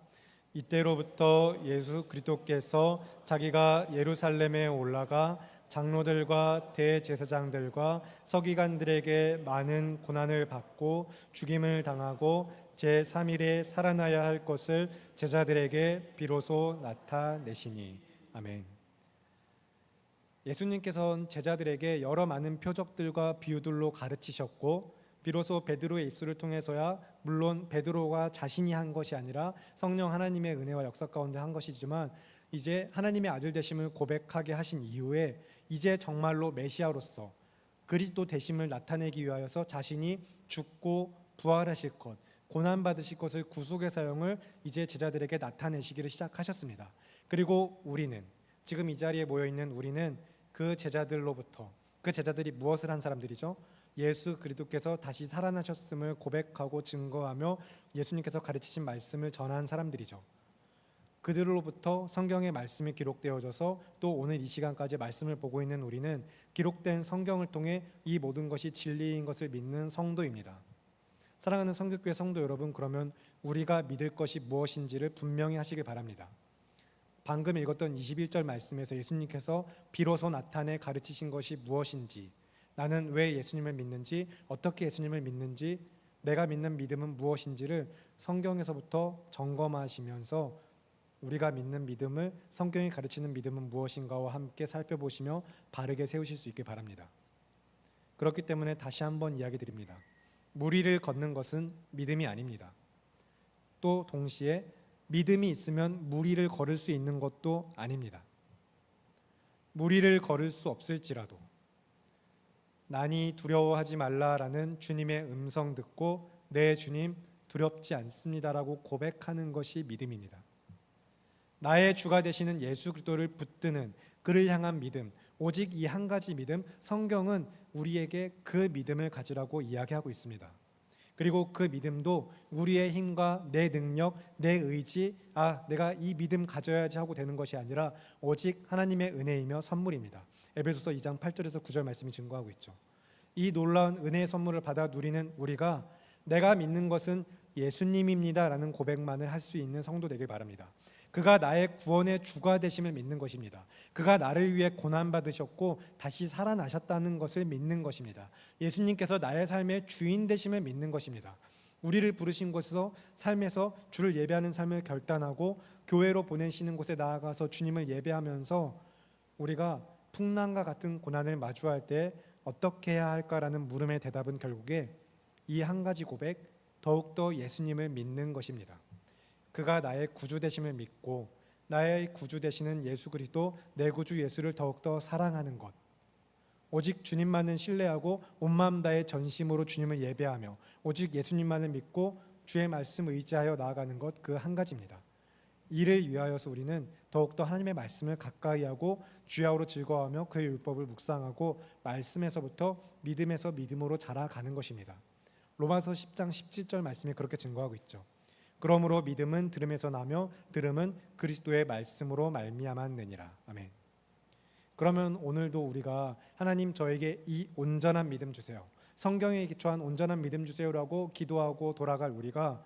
이때로부터 예수 그리스도께서 자기가 예루살렘에 올라가 장로들과 대제사장들과 서기관들에게 많은 고난을 받고 죽임을 당하고 제3일에 살아나야 할 것을 제자들에게 비로소 나타내시니. 아멘. 예수님께서는 제자들에게 여러 많은 표적들과 비유들로 가르치셨고 비로소 베드로의 입술을 통해서야, 물론 베드로가 자신이 한 것이 아니라 성령 하나님의 은혜와 역사 가운데 한 것이지만, 이제 하나님의 아들 되심을 고백하게 하신 이후에 이제 정말로 메시아로서 그리스도 되심을 나타내기 위하여서 자신이 죽고 부활하실 것, 고난받으실 것을 구속의 사역을 이제 제자들에게 나타내시기를 시작하셨습니다. 그리고 우리는, 지금 이 자리에 모여있는 우리는 그 제자들로부터, 그 제자들이 무엇을 한 사람들이죠? 예수 그리스도께서 다시 살아나셨음을 고백하고 증거하며 예수님께서 가르치신 말씀을 전한 사람들이죠. 그들로부터 성경의 말씀이 기록되어져서 또 오늘 이 시간까지 말씀을 보고 있는 우리는 기록된 성경을 통해 이 모든 것이 진리인 것을 믿는 성도입니다. 사랑하는 성교교회 성도 여러분, 그러면 우리가 믿을 것이 무엇인지를 분명히 하시길 바랍니다. 방금 읽었던 21절 말씀에서 예수님께서 비로소 나타내 가르치신 것이 무엇인지, 나는 왜 예수님을 믿는지, 어떻게 예수님을 믿는지, 내가 믿는 믿음은 무엇인지를 성경에서부터 점검하시면서 우리가 믿는 믿음을, 성경이 가르치는 믿음은 무엇인가와 함께 살펴보시며 바르게 세우실 수 있길 바랍니다. 그렇기 때문에 다시 한번 이야기 드립니다. 무리를 걷는 것은 믿음이 아닙니다. 또 동시에 믿음이 있으면 무리를 걸을 수 있는 것도 아닙니다. 무리를 걸을 수 없을지라도 난이 두려워하지 말라라는 주님의 음성 듣고 내 주님 두렵지 않습니다라고 고백하는 것이 믿음입니다. 나의 주가 되시는 예수 그리스도를 붙드는 그를 향한 믿음, 오직 이 한 가지 믿음, 성경은 우리에게 그 믿음을 가지라고 이야기하고 있습니다. 그리고 그 믿음도 우리의 힘과 내 능력, 내 의지, 내가 이 믿음 가져야지 하고 되는 것이 아니라 오직 하나님의 은혜이며 선물입니다. 에베소서 2장 8절에서 9절 말씀이 증거하고 있죠. 이 놀라운 은혜의 선물을 받아 누리는 우리가 내가 믿는 것은 예수님입니다 라는 고백만을 할 수 있는 성도 되길 바랍니다. 그가 나의 구원의 주가 되심을 믿는 것입니다. 그가 나를 위해 고난받으셨고 다시 살아나셨다는 것을 믿는 것입니다. 예수님께서 나의 삶의 주인 되심을 믿는 것입니다. 우리를 부르신 곳에서 삶에서 주를 예배하는 삶을 결단하고 교회로 보내시는 곳에 나아가서 주님을 예배하면서 우리가 풍랑과 같은 고난을 마주할 때 어떻게 해야 할까라는 물음의 대답은 결국에 이 한 가지 고백, 더욱더 예수님을 믿는 것입니다. 그가 나의 구주 되심을 믿고 나의 구주 되시는 예수 그리스도, 내 구주 예수를 더욱더 사랑하는 것, 오직 주님만을 신뢰하고 온 마음 다해 전심으로 주님을 예배하며 오직 예수님만을 믿고 주의 말씀 의지하여 나아가는 것, 그 한 가지입니다. 이를 위하여서 우리는 더욱더 하나님의 말씀을 가까이 하고 주야로 즐거워하며 그의 율법을 묵상하고 말씀에서부터 믿음에서 믿음으로 자라가는 것입니다. 로마서 10장 17절 말씀이 그렇게 증거하고 있죠. 그러므로 믿음은 들음에서 나며 들음은 그리스도의 말씀으로 말미암았느니라. 아멘. 그러면 오늘도 우리가 하나님 저에게 이 온전한 믿음 주세요, 성경에 기초한 온전한 믿음 주세요라고 기도하고 돌아갈 우리가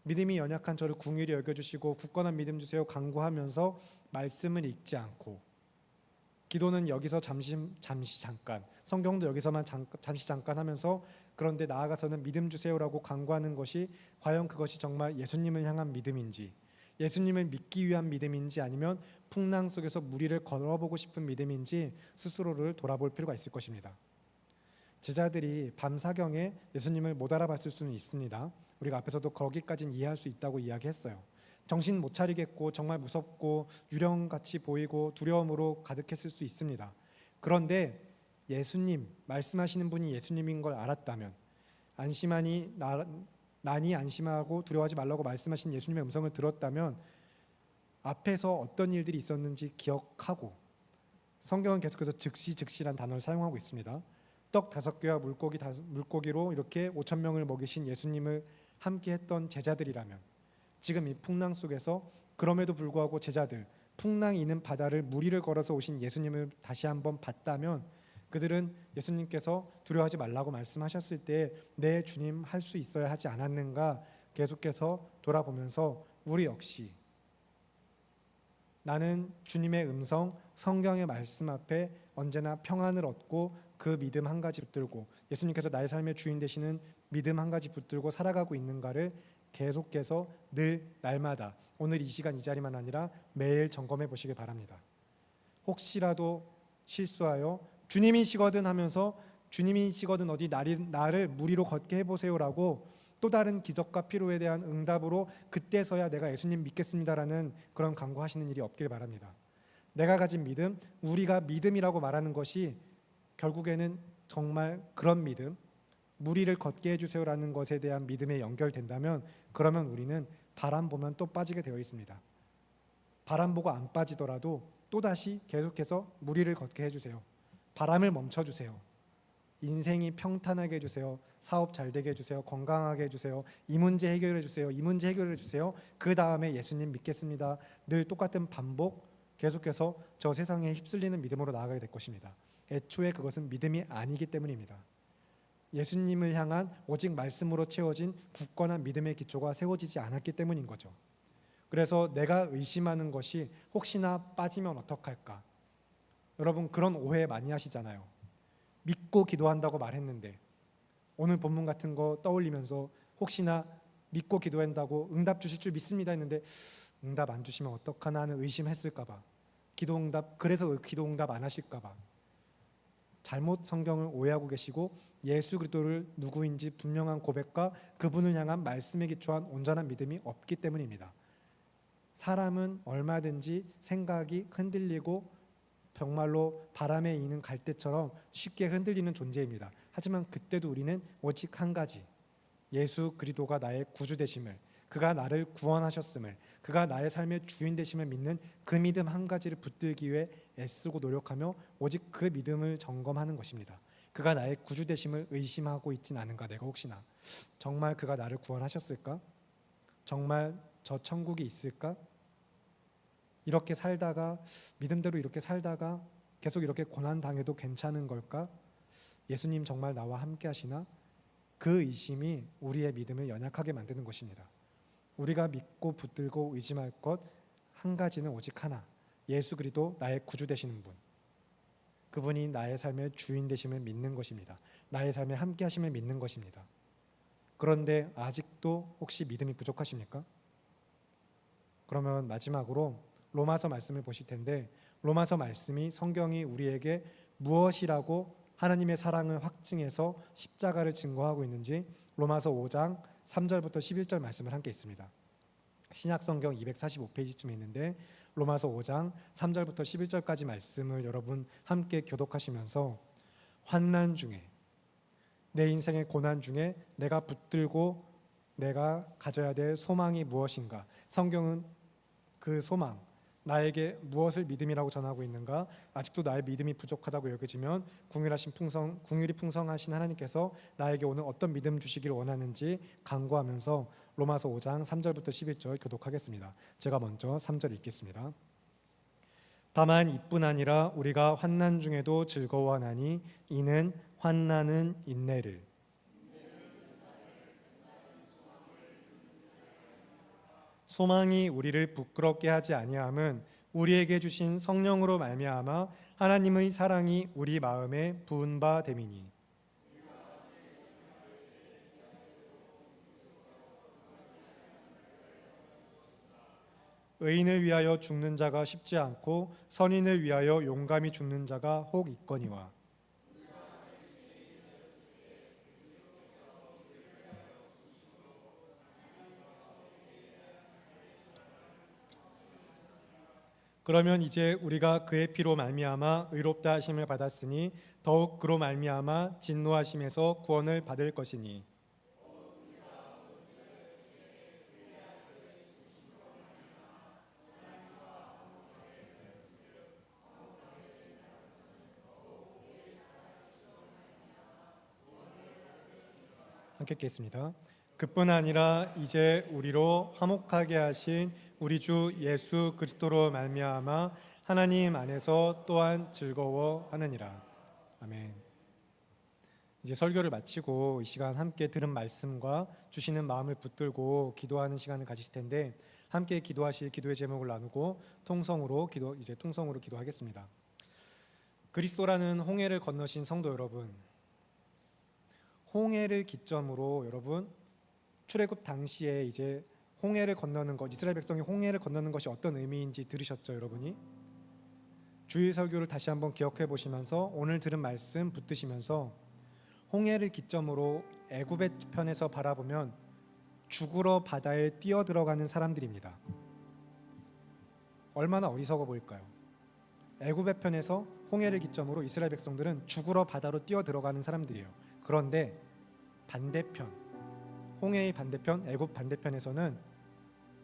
믿음이 연약한 저를 긍휼히 여겨주시고 굳건한 믿음 주세요 간구하면서 말씀을 읽지 않고 기도는 여기서 잠시 잠깐, 성경도 여기서만 잠시 잠깐 하면서 그런데 나아가서는 믿음 주세요라고 간구하는 것이 과연 그것이 정말 예수님을 향한 믿음인지, 예수님을 믿기 위한 믿음인지, 아니면 풍랑 속에서 무리를 걸어보고 싶은 믿음인지 스스로를 돌아볼 필요가 있을 것입니다. 제자들이 밤 사경에 예수님을 못 알아봤을 수는 있습니다. 우리가 앞에서도 거기까지는 이해할 수 있다고 이야기했어요. 정신 못 차리겠고 정말 무섭고 유령같이 보이고 두려움으로 가득했을 수 있습니다. 그런데 예수님, 말씀하시는 분이 예수님인 걸 알았다면, 난이 안심하고 두려워하지 말라고 말씀하신 예수님의 음성을 들었다면 앞에서 어떤 일들이 있었는지 기억하고, 성경은 계속해서 즉시란 단어를 사용하고 있습니다. 떡 5개와 물고기로 이렇게 5천 명을 먹이신 예수님을 함께 했던 제자들이라면, 지금 이 풍랑 속에서 그럼에도 불구하고 제자들, 풍랑이 있는 바다를 무리를 걸어서 오신 예수님을 다시 한번 봤다면, 그들은 예수님께서 두려워하지 말라고 말씀하셨을 때 내 주님 할 수 있어야 하지 않았는가 계속해서 돌아보면서 우리 역시 나는 주님의 음성, 성경의 말씀 앞에 언제나 평안을 얻고 그 믿음 한 가지 붙들고 예수님께서 나의 삶의 주인 되시는 믿음 한 가지 붙들고 살아가고 있는가를 계속해서 늘 날마다, 오늘 이 시간 이 자리만 아니라 매일 점검해 보시길 바랍니다. 혹시라도 실수하여 주님이시거든 하면서 주님이시거든 어디 나를 무리로 걷게 해보세요라고 또 다른 기적과 필요에 대한 응답으로 그때서야 내가 예수님 믿겠습니다라는 그런 강구하시는 일이 없길 바랍니다. 내가 가진 믿음, 우리가 믿음이라고 말하는 것이 결국에는 정말 그런 믿음, 무리를 걷게 해주세요라는 것에 대한 믿음에 연결된다면, 그러면 우리는 바람 보면 또 빠지게 되어 있습니다. 바람 보고 안 빠지더라도 또다시 계속해서 무리를 걷게 해주세요. 바람을 멈춰주세요. 인생이 평탄하게 해주세요. 사업 잘 되게 해주세요. 건강하게 해주세요. 이 문제 해결해 주세요. 이 문제 해결해 주세요. 그 다음에 예수님 믿겠습니다. 늘 똑같은 반복, 계속해서 저 세상에 휩쓸리는 믿음으로 나아가게 될 것입니다. 애초에 그것은 믿음이 아니기 때문입니다. 예수님을 향한 오직 말씀으로 채워진 굳건한 믿음의 기초가 세워지지 않았기 때문인 거죠. 그래서 내가 의심하는 것이 혹시나 빠지면 어떡할까? 여러분, 그런 오해 많이 하시잖아요. 믿고 기도한다고 말했는데, 오늘 본문 같은 거 떠올리면서 혹시나 믿고 기도한다고 응답 주실 줄 믿습니다 했는데 응답 안 주시면 어떡하나 하는 의심했을까 봐, 그래서 기도 응답 안 하실까 봐 잘못 성경을 오해하고 계시고, 예수 그리스도를 누구인지 분명한 고백과 그분을 향한 말씀에 기초한 온전한 믿음이 없기 때문입니다. 사람은 얼마든지 생각이 흔들리고 정말로 바람에 이는 갈대처럼 쉽게 흔들리는 존재입니다. 하지만 그때도 우리는 오직 한 가지, 예수 그리스도가 나의 구주 되심을, 그가 나를 구원하셨음을, 그가 나의 삶의 주인 되심을 믿는 그 믿음 한 가지를 붙들기 위해 애쓰고 노력하며 오직 그 믿음을 점검하는 것입니다. 그가 나의 구주 되심을 의심하고 있진 않은가? 내가 혹시나 정말 그가 나를 구원하셨을까? 정말 저 천국이 있을까? 이렇게 살다가, 믿음대로 이렇게 살다가 계속 이렇게 고난 당해도 괜찮은 걸까? 예수님 정말 나와 함께 하시나? 그 의심이 우리의 믿음을 연약하게 만드는 것입니다. 우리가 믿고 붙들고 의심할 것 한 가지는 오직 하나, 예수 그리스도 나의 구주 되시는 분, 그분이 나의 삶의 주인 되심을 믿는 것입니다. 나의 삶에 함께 하심을 믿는 것입니다. 그런데 아직도 혹시 믿음이 부족하십니까? 그러면 마지막으로 로마서 말씀을 보실 텐데, 로마서 말씀이 성경이 우리에게 무엇이라고 하나님의 사랑을 확증해서 십자가를 증거하고 있는지 로마서 5장 3절부터 11절 말씀을 함께 있습니다. 신약성경 245페이지쯤에 있는데 로마서 5장 3절부터 11절까지 말씀을 여러분 함께 교독하시면서, 환난 중에, 내 인생의 고난 중에 내가 붙들고 내가 가져야 될 소망이 무엇인가? 성경은 그 소망, 나에게 무엇을 믿음이라고 전하고 있는가? 아직도 나의 믿음이 부족하다고 여겨지면 궁율이 풍성하신 하나님께서 나에게 오늘 어떤 믿음 주시기를 원하는지 간구하면서 로마서 5장 3절부터 11절 교독하겠습니다. 제가 먼저 3절 읽겠습니다. 다만 이뿐 아니라 우리가 환난 중에도 즐거워하나니 이는 환난은 인내를, 소망이 우리를 부끄럽게 하지 아니함은 우리에게 주신 성령으로 말미암아 하나님의 사랑이 우리 마음에 부은 바 됨이니, 의인을 위하여 죽는 자가 쉽지 않고 선인을 위하여 용감히 죽는 자가 혹 있거니와, 그러면 이제 우리가 그의 피로 말미암아 의롭다 하심을 받았으니 더욱 그로 말미암아 진노하심에서 구원을 받을 것이니. 함께 읽겠습니다. 그뿐 아니라 이제 우리로 화목하게 하신 우리 주 예수 그리스도로 말미암아 하나님 안에서 또한 즐거워하느니라. 아멘. 이제 설교를 마치고 이 시간 함께 들은 말씀과 주시는 마음을 붙들고 기도하는 시간을 가질 텐데, 함께 기도하실 기도의 제목을 나누고 통성으로 기도하겠습니다. 그리스도라는 홍해를 건너신 성도 여러분, 홍해를 기점으로 여러분 출애굽 당시에 이제 홍해를 건너는 것, 이스라엘 백성이 홍해를 건너는 것이 어떤 의미인지 들으셨죠, 여러분이? 주일 설교를 다시 한번 기억해 보시면서 오늘 들은 말씀 붙드시면서 홍해를 기점으로 애굽의 편에서 바라보면 죽으러 바다에 뛰어 들어가는 사람들입니다. 얼마나 어리석어 보일까요? 애굽의 편에서 홍해를 기점으로 이스라엘 백성들은 죽으러 바다로 뛰어 들어가는 사람들이에요. 그런데 반대편, 홍해의 반대편, 애굽 반대편에서는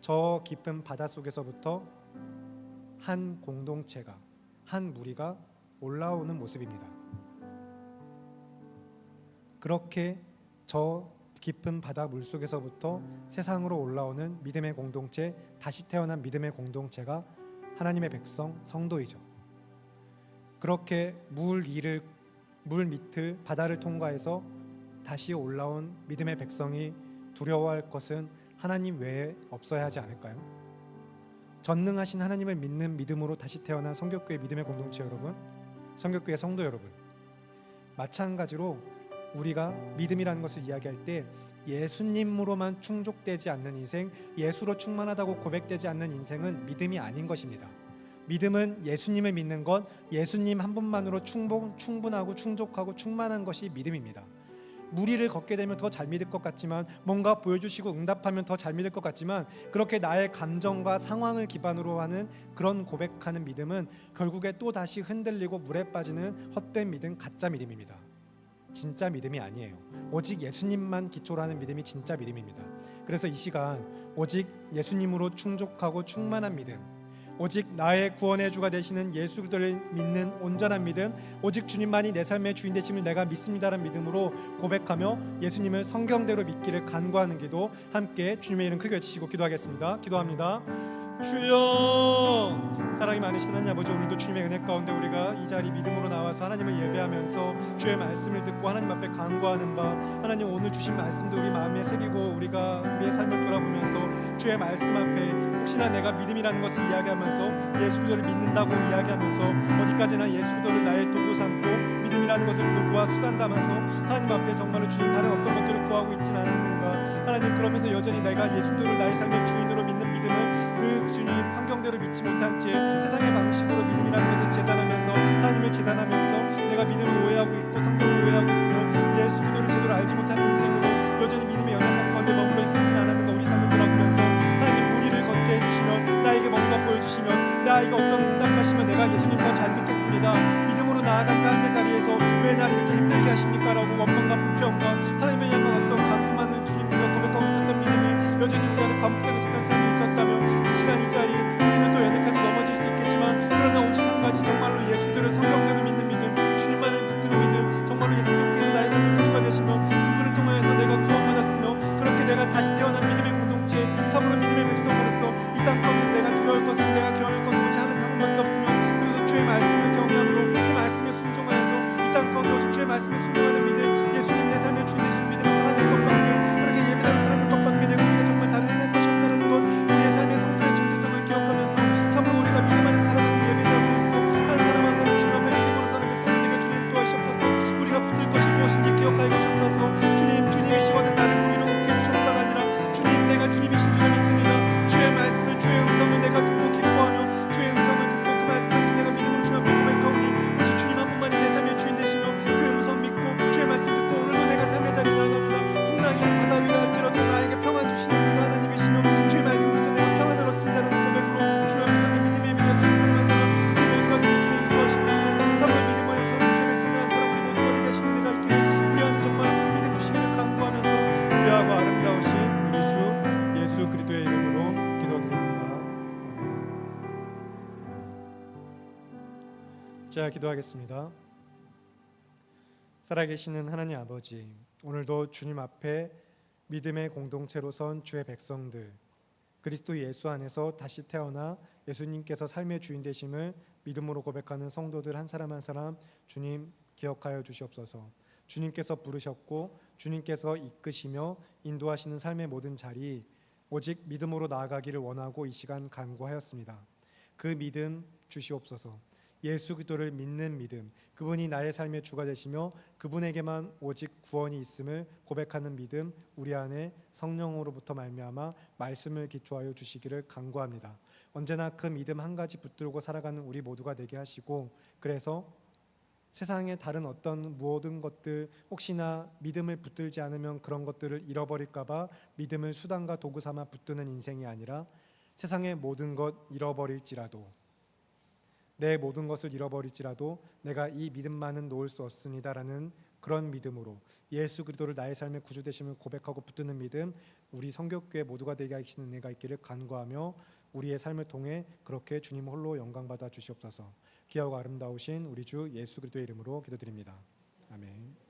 저 깊은 바다 속에서부터 한 공동체가, 한 무리가 올라오는 모습입니다. 그렇게 저 깊은 바다 물속에서부터 세상으로 올라오는 믿음의 공동체, 다시 태어난 믿음의 공동체가 하나님의 백성, 성도이죠. 그렇게 물 밑을, 바다를 통과해서 다시 올라온 믿음의 백성이 두려워할 것은 하나님 외에 없어야 하지 않을까요? 전능하신 하나님을 믿는 믿음으로 다시 태어난 성결교회 믿음의 공동체 여러분, 성결교회 성도 여러분, 마찬가지로 우리가 믿음이라는 것을 이야기할 때 예수님으로만 충족되지 않는 인생, 예수로 충만하다고 고백되지 않는 인생은 믿음이 아닌 것입니다. 믿음은 예수님을 믿는 것, 예수님 한 분만으로 충분하고 충족하고 충만한 것이 믿음입니다. 무리를 걷게 되면 더 잘 믿을 것 같지만, 뭔가 보여주시고 응답하면 더 잘 믿을 것 같지만, 그렇게 나의 감정과 상황을 기반으로 하는 그런 고백하는 믿음은 결국에 또 다시 흔들리고 물에 빠지는 헛된 믿음, 가짜 믿음입니다. 진짜 믿음이 아니에요. 오직 예수님만 기초로 하는 믿음이 진짜 믿음입니다. 그래서 이 시간 오직 예수님으로 충족하고 충만한 믿음, 오직 나의 구원의 주가 되시는 예수 그리스도를 믿는 온전한 믿음, 오직 주님만이 내 삶의 주인 되심을 내가 믿습니다라는 믿음으로 고백하며 예수님을 성경대로 믿기를 간구하는 기도, 함께 주님의 이름 크게 외치시고 기도하겠습니다. 기도합니다. 주여, 사랑이 많으신 하나님 아버지, 오늘도 주님의 은혜 가운데 우리가 이 자리 믿음으로 나와서 하나님을 예배하면서 주의 말씀을 듣고 하나님 앞에 간구하는 바, 하나님 오늘 주신 말씀도 우리 마음에 새기고 우리가 우리의 삶을 돌아보면서 주의 말씀 앞에 혹시나 내가 믿음이라는 것을 이야기하면서 예수 그리스도를 믿는다고 이야기하면서 어디까지나 예수 그리스도를 나의 도구 삼고 믿음이라는 것을 도구와 수단 담아서 하나님 앞에 정말로 주님 다른 어떤 것들을 구하고 있지는 않았는가. 하나님, 그러면서 여전히 내가 예수 그리스도를 나의 삶의 주인으로 믿는 믿음을 늘 주님 성경대로 믿지 못한 채 세상의 방식으로 믿음이라는 것을 재단하면서 하나님을 재단하면서 내가 믿음을 오해하고 있고 성경을 오해하고 있으며 예수 그리스도를 제대로 알지 못하는 인생으로 여전히 믿음의 연약한 가운데 머물러 있었지 않았는가. 우리 삶을 돌아보면서 하나님 무리를 걷게 해주시면, 나에게 뭔가 보여주시면, 나에게 어떤 응답하시면 내가 예수님 더 잘 믿겠습니다, 믿음으로 나아간 삶의 자리에서 왜 나를 이렇게 힘들게 하십니까? 라고 원망과 불평과 하나님을 향한 어떤 간구만을 주님 우리가 고백하고 있었던 믿음이 여전히 우리 안에 반복되고 있었던 삶이 있었다면, 이 시간 이 자리 우리는 또 연약해서 넘어질 수 있겠지만, 그러나 오직 한 가지, 정말로 예수 그리스도를 성경대로 믿는 믿음, 주님만을 붙드는 믿음, 정말로 예수 그리스도께서 나의 삶의 구주가 되시며 그분을 통하여서 내가 구원받았으며 그렇게 내가 다시 태어난 믿음의 공동체, 참으로 믿음의 백성으로서 이 땅 가운데서 내가 두려울 것은, 내가 경험할 것은 오직 하나님 한 분밖에 없으며, 그래서 주의 말씀을 경외함으로 그 말씀에 순종하여서 이 땅 가운데 오직 주의 말씀에 순종하는 믿음, 예수님 내 삶의 주인 되시는 믿음을 살아낼 것 제가 기도하겠습니다. 살아계시는 하나님 아버지, 오늘도 주님 앞에 믿음의 공동체로 선 주의 백성들, 그리스도 예수 안에서 다시 태어나 예수님께서 삶의 주인 되심을 믿음으로 고백하는 성도들 한 사람 한 사람 주님 기억하여 주시옵소서. 주님께서 부르셨고 주님께서 이끄시며 인도하시는 삶의 모든 자리 오직 믿음으로 나아가기를 원하고 이 시간 간구하였습니다. 그 믿음 주시옵소서. 예수 그리스도를 믿는 믿음, 그분이 나의 삶의 주가 되시며 그분에게만 오직 구원이 있음을 고백하는 믿음, 우리 안에 성령으로부터 말미암아 말씀을 기초하여 주시기를 간구합니다. 언제나 그 믿음 한 가지 붙들고 살아가는 우리 모두가 되게 하시고, 그래서 세상의 다른 어떤 모든 것들, 혹시나 믿음을 붙들지 않으면 그런 것들을 잃어버릴까 봐 믿음을 수단과 도구 삼아 붙드는 인생이 아니라 세상의 모든 것 잃어버릴지라도, 내 모든 것을 잃어버릴지라도 내가 이 믿음만은 놓을 수 없습니다라는 그런 믿음으로 예수 그리스도를 나의 삶의 구주 되심을 고백하고 붙드는 믿음, 우리 성교교회 모두가 되게 하시는 은혜가 있기를 간구하며 우리의 삶을 통해 그렇게 주님 홀로 영광 받아 주시옵소서. 귀하고 아름다우신 우리 주 예수 그리스도의 이름으로 기도드립니다. 아멘.